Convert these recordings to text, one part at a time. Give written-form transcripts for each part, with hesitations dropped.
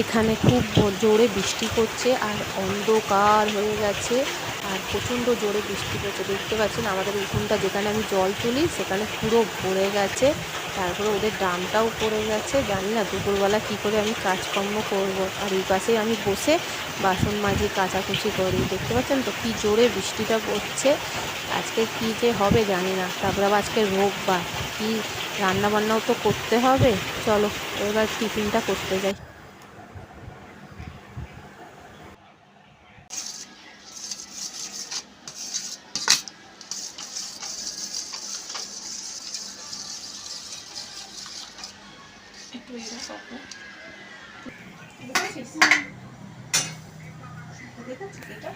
এখানে খুব জোরে বৃষ্টি পড়ছে আর অন্ধকার হয়ে গেছে আর প্রচণ্ড জোরে বৃষ্টি পড়ছে। দেখতে পাচ্ছেন আমাদের উঠোনটা যেখানে আমি জল তুলি সেখানে পুরো ভরে গেছে। তারপরে ওদের ড্রামটাও পড়ে গেছে। জানি না দুপুরবেলা কী করে আমি কাজকর্ম করব। আর এই পাশেই আমি বসে বাসন মাজি কাচাকুচি করি। দেখতে পাচ্ছেন তো কী জোরে বৃষ্টিটা পড়ছে। আজকে কী যে হবে জানি না। তারপরে আবার আজকে রোববার, কী রান্নাবান্নাও তো করতে হবে। চলো এবার টিফিনটা করতে যাই। একটু এটা সফট দেখাচ্ছি এটা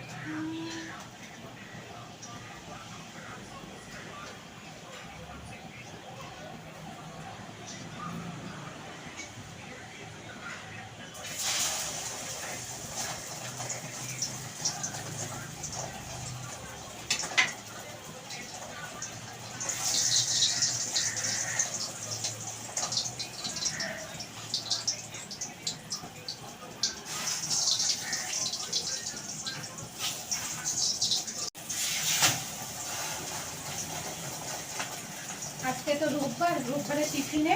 আজকে তো রোববারে টিফিনে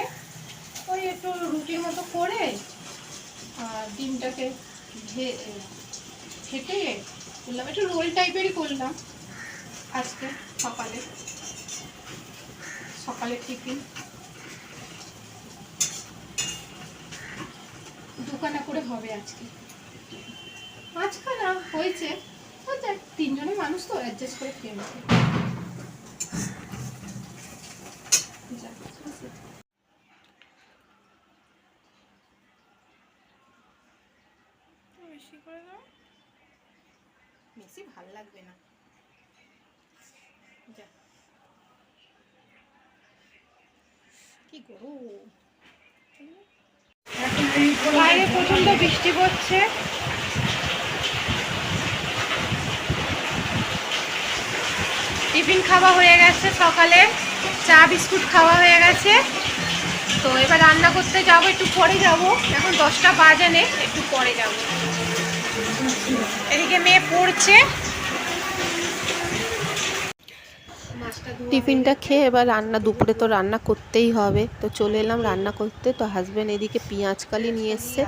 ওই একটু রুটির মতো করে আর ডিমটাকে ফেটে করলাম, একটু রোল টাইপেরই করলাম আজকে সকালে টিফিন। দুখানা করে হবে আজকে, পাঁচখানা হয়েছে, তিনজনের মানুষ তো অ্যাডজাস্ট করে খেয়ে নেবে। বেশি করে দাও, বেশি ভাল লাগবে না। কি গরম, বাইরে প্রচন্ড বৃষ্টি পড়ছে। টিফিন খাওয়া হয়ে গেছে, সকালে চা বিস্কুট খাওয়া হয়ে গেছে। তো এবার রান্না করতে যাব, একটু পরে যাব, এখন 10টা বাজে নেই, একটু পরে যাব। এদিকে মেয়ে পড়ছে। টিফিনটা খেয়ে এবার দুপুরে তো রান্না করতেই হবে। তো চলে এলাম রান্না করতে। তো হাজব্যান্ড এদিকে পেঁয়াজকালি নিয়ে এসছে,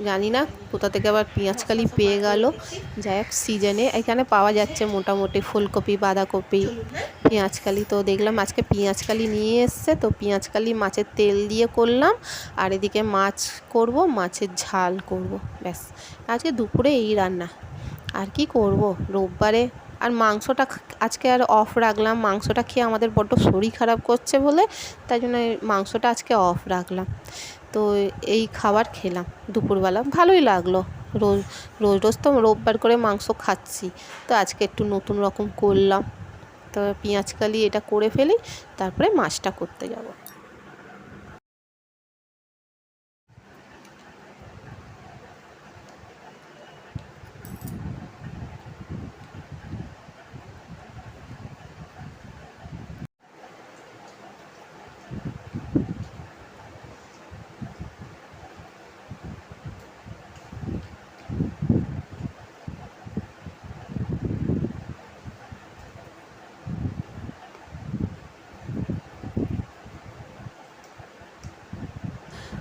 জানি না কোথা থেকে আবার পেঁয়াজকালি পেয়ে গেল। যাই হোক সিজনে এখানে পাওয়া যাচ্ছে মোটামুটি ফুলকপি, বাঁধাকপি, পেঁয়াজকালি। তো দেখলাম আজকে পেঁয়াজকালি নিয়ে এসছে। তো পেঁয়াজকালি মাছের তেল দিয়ে করলাম আর এদিকে মাছ করব, মাছের ঝাল করব। ব্যাস আজকে দুপুরে এই রান্না। আর কি করব রোববারে। আর মাংসটা আজকে আর অফ রাখলাম, মাংসটা খেয়ে আমাদের বড্ড শরীর খারাপ করছে বলে, তাই জন্য মাংসটা আজকে অফ রাখলাম। তো এই খাবার খেলাম দুপুরবেলা, ভালোই লাগলো। রোজ রোজ তো রোববার করে মাংস খাচ্ছি, তো আজকে একটু নতুন রকম করলাম। তো পেঁয়াজকালি এটা করে ফেলি, তারপরে মাছটা করতে যাব।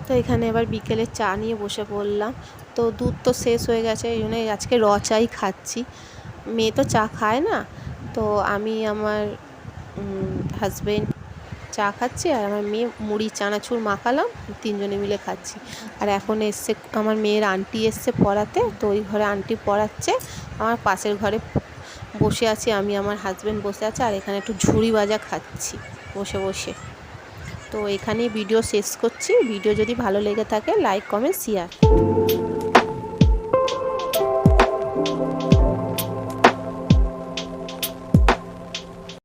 তো এখানে এবার বিকেলে চা নিয়ে বসে পড়লাম। তো দুধ তো শেষ হয়ে গেছে, এই জন্য আজকে চাই খাচ্ছি। মেয়ে তো চা খায় না, তো আমি আমার হাজব্যান্ড চা খাচ্ছি আর আমার মেয়ে মুড়ি চানাচুর মাখালাম, তিনজনে মিলে খাচ্ছি। আর এখন এসছে আমার মেয়ের আন্টি এসছে পড়াতে, তো ওই ঘরে আন্টি পড়াচ্ছে, আমার পাশের ঘরে বসে আছি আমি, আমার হাজব্যান্ড বসে আছে। আর এখানে একটু ঝুড়ি ভাজা খাচ্ছি বসে বসে। তো এখানেই ভিডিও শেষ করছি। ভিডিও যদি ভালো লেগে থাকে লাইক, কমেন্ট, শেয়ার।